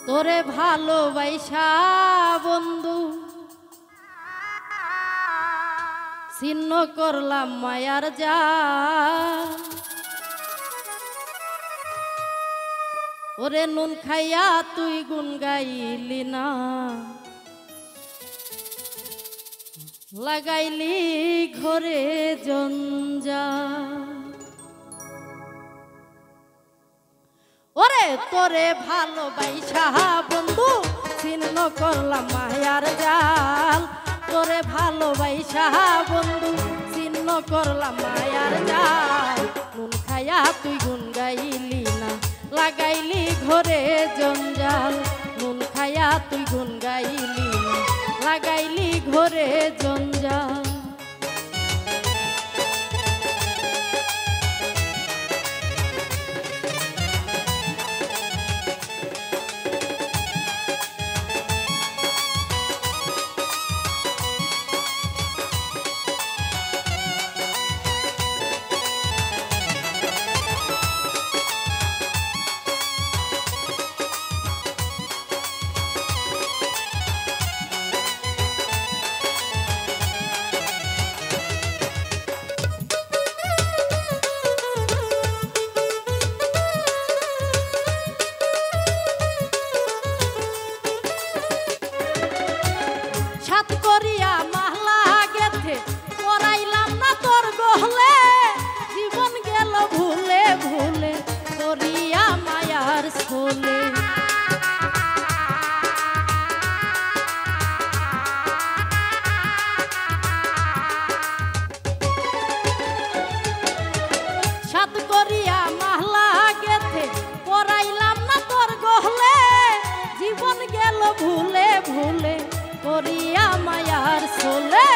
তোরে ভালোবাসা বন্ধু ছিন্ন করলাম মায়ার জাল। ওরে নুন খাইয়া তুই গুন গাইলি না, লাগাইলি ঘরে জঞ্জাল। ওরে তোরে ভালোবাসা বন্ধু ছিন্ন করলাম মায়ার জাল। তোরে ভালোবাসা বন্ধু ছিন্ন করলাম মায়ার জাল। নুন খাইয়া তুই গুন গাইলি না, লাগাইলি ঘরে জঞ্জাল। নুন খাইয়া তুই গুন গাইলি না, লাগাইলি ঘরে জঞ্জাল। করিয়া মাহলা গেথে পরাইলাম না তোর গহলে, জীবন গেল ভুলে ভুলে করিয়া মায়ার ছোলে। সাত করিয়া মাহলা গেথে পরাইলাম না তোর গহলে, জীবন গেল ভুলে ভুলে করিয়া মায়ার ছোলে।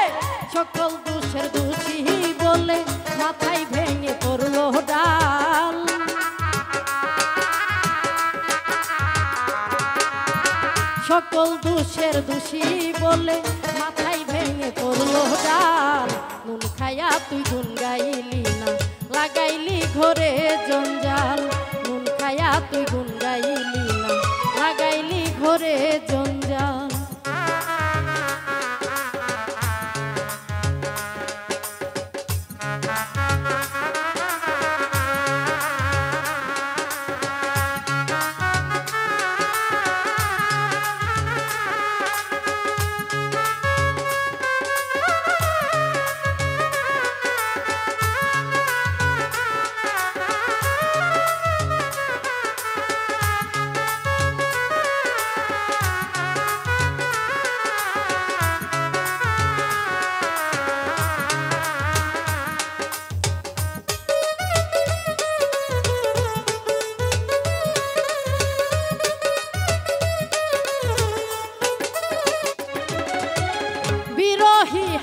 সকল দোষের দোষী বলে মাথায় ভেঙে পড়লো ডাল। সকল দোষের দোষী বলে মাথায় ভেঙে পড়লো ডাল। নুন খাইয়া তুই গুন গাইলি না, লাগাইলি ঘরে জঞ্জাল। নুন খাইয়া তুই গুন গাইলি না, লাগাইলি ঘরে জঞ্জাল।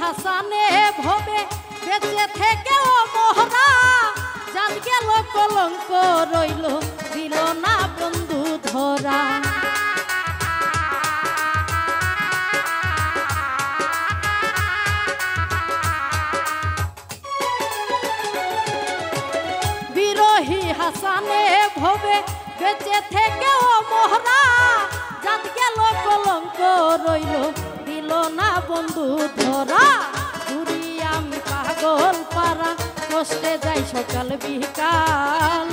হাসানে ভবে বেঁচে থেকে ও মোহরা, জান গেল কলঙ্ক রইল দিল না বন্ধু ধরা। বিরোহী হাসানে ভবে বেঁচে থেকে ও মোহরা, জান গেল কলঙ্ক রইল দিল না বন্ধু ধরা। ঘুরি আমি পাগল পারা কষ্টে যাই সকাল বিকাল।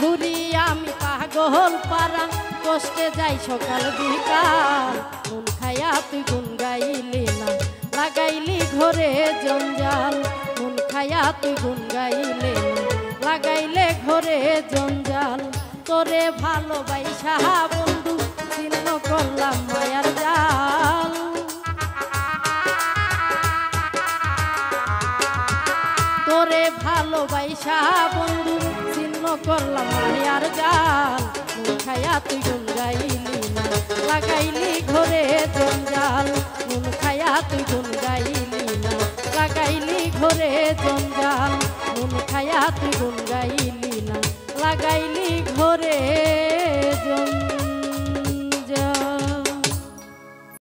ঘুরি আমি পাগল পারা কষ্টে যাই সকাল বিকাল। নুন খাইয়া তুই গুন গাইলি না, লাগাইলি ঘরে জঞ্জাল। নুন খাইয়া তুই গুন গাইলি না, লাগাইলে ঘরে জঞ্জাল। তোরে ভালোবাসা বন্ধু ছিন্ন করলাম মায়ার জাল। তোরে ভালোবাসা বন্ধু ছিন্ন করলাম মায়ার জাল। নুন খাইয়া তুই গুন গাইলি না, লাগাইলি ঘরে জঞ্জাল। নুন খাইয়া তুই গুন গাইলি না, লাগাইলি ঘরে জঞ্জাল। নুন খাইয়া তুই গুন গাইলি না, লাগাইলি